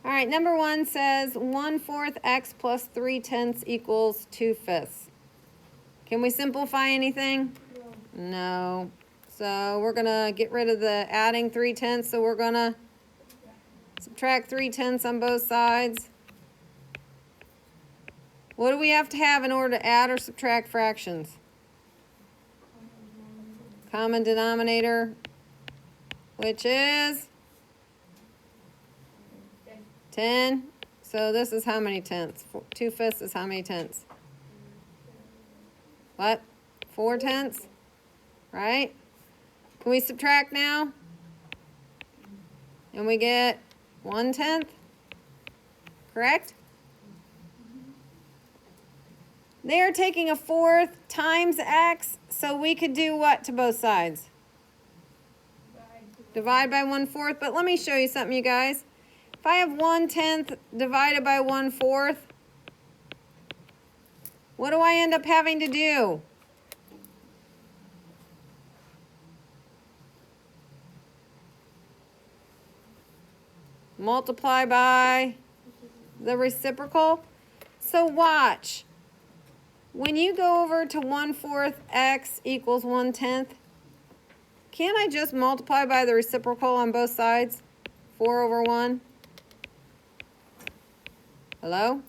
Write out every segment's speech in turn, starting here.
All right, number 1 says 1/4 x plus 3/10 equals 2/5. Can we simplify anything? No. So we're going to get rid of the adding 3/10. So we're going to subtract 3/10 on both sides. What do we have to have in order to add or subtract fractions? Common denominator, which is 10. So this is how many tenths? 2/5 is how many tenths? What? 4/10? Right? Can we subtract now? And we get 1/10? Correct? They are taking 1/4 times x, so we could do what to both sides? Divide by 1/4, but let me show you something, you guys. If I have 1/10 divided by 1/4, what do I end up having to do? Multiply by the reciprocal. So watch. When you go over to 1/4 x equals 1/10, can't I just multiply by the reciprocal on both sides? 4/1. Hello?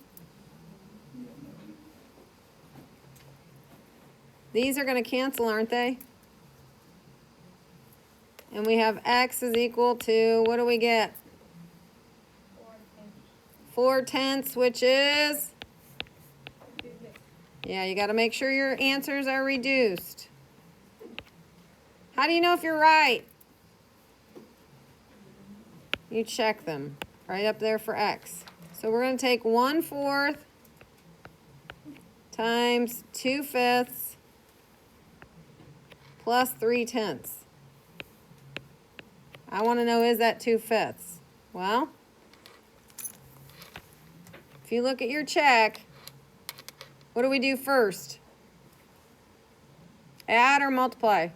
These are going to cancel, aren't they? And we have x is equal to, what do we get? 4/10, which is? Yeah, you got to make sure your answers are reduced. How do you know if you're right? You check them right up there for x. So we're going to take 1/4 times 2/5 plus 3/10. I want to know, is that 2/5? Well, if you look at your check, what do we do first? Add or multiply?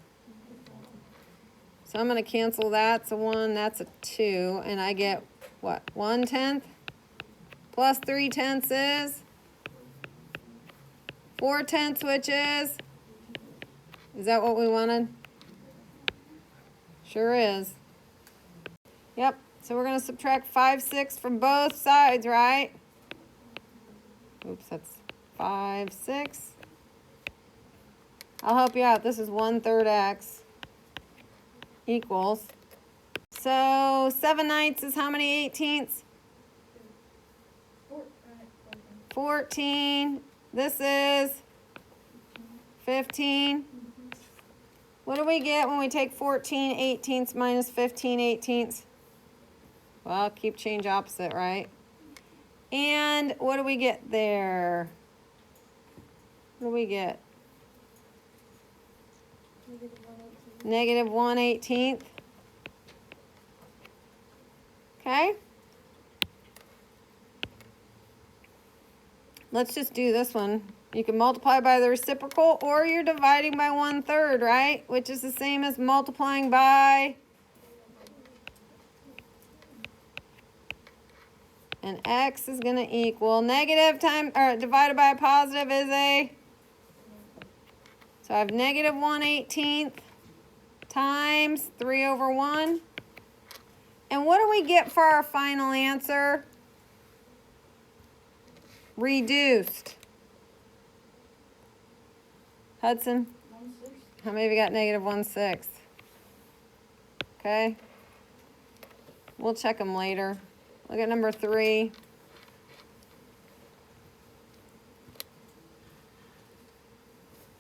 So I'm going to cancel that. It's a 1, that's a 2, and I get what? 1/10 plus 3/10 is 4/10, which is that what we wanted? Sure is. Yep. So we're going to subtract 5/6 from both sides, right? Oops, that's 5/6. I'll help you out. This is 1/3 x equals. So 7/9 is how many 18ths? 14. This is 15. What do we get when we take 14/18 minus 15/18? Well, keep change opposite, right? And what do we get there? What do we get? Negative 1/18. Okay. Let's just do this one. You can multiply by the reciprocal, or you're dividing by 1/3, right? Which is the same as multiplying by. And x is going to equal negative time, or divided by a positive is a. So I have negative 1/18 times 3/1. And what do we get for our final answer? Reduced. Hudson? 1/6. How many of you got negative 1/6? Okay. We'll check them later. Look at number 3.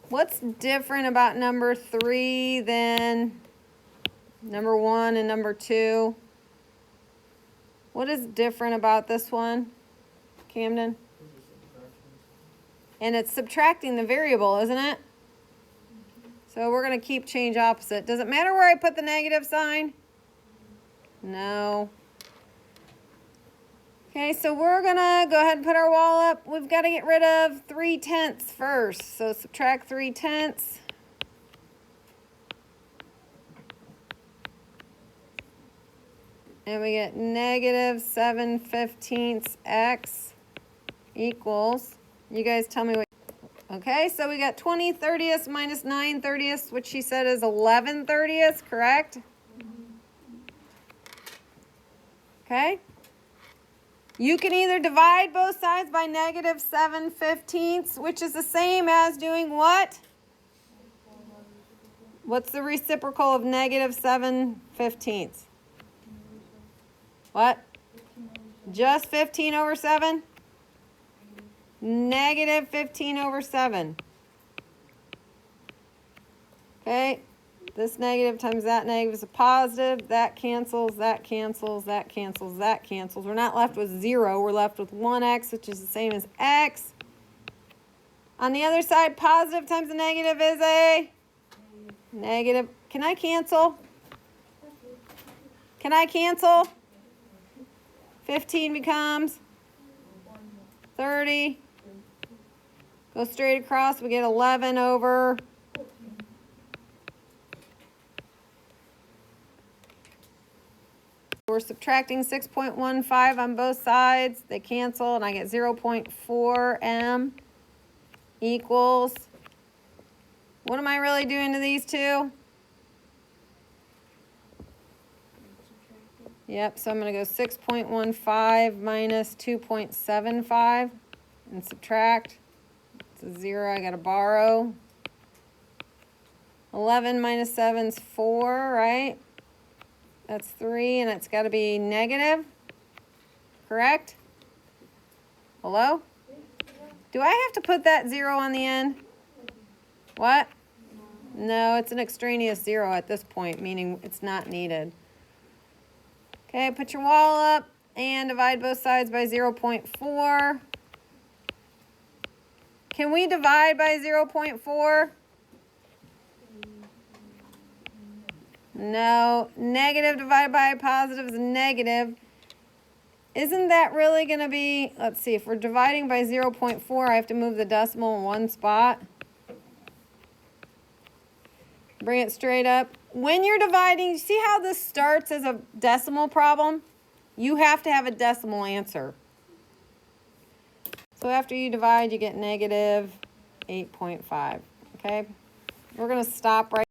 What's different about number 3 than number 1 and number 2? What is different about this one, Camden? And it's subtracting the variable, isn't it? So we're going to keep change opposite. Does it matter where I put the negative sign? No. Okay, so we're going to go ahead and put our wall up. We've got to get rid of 3/10 first. So subtract 3/10. And we get negative 7/15 x equals, you guys tell me what, okay, so we got 20/30 minus 9/30, which she said is 11/30, correct? Okay. You can either divide both sides by negative 7/15, which is the same as doing what? What's the reciprocal of negative 7/15? What? Just 15/7? Negative 15/7. Okay, this negative times that negative is a positive. That cancels, that cancels, that cancels, that cancels. We're not left with 0. We're left with 1x, which is the same as x. On the other side, positive times the negative is a negative. Can I cancel? Can I cancel? 15 becomes 30. Go straight across, we get 11 over. We're subtracting 6.15 on both sides. They cancel, and I get 0.4 m equals, what am I really doing to these two? Yep, so I'm going to go 6.15 minus 2.75 and subtract. It's a 0, I got to borrow. 11 minus 7 is 4, right? That's 3, and it's got to be negative, correct? Hello? Do I have to put that 0 on the end? What? No, it's an extraneous 0 at this point, meaning it's not needed. Okay, put your wall up and divide both sides by 0.4. Can we divide by 0.4? No, negative divided by a positive is negative. Isn't that really going to be, let's see, if we're dividing by 0.4, I have to move the decimal in one spot. Bring it straight up. When you're dividing, you see how this starts as a decimal problem? You have to have a decimal answer. So after you divide, you get negative 8.5, okay? We're going to stop right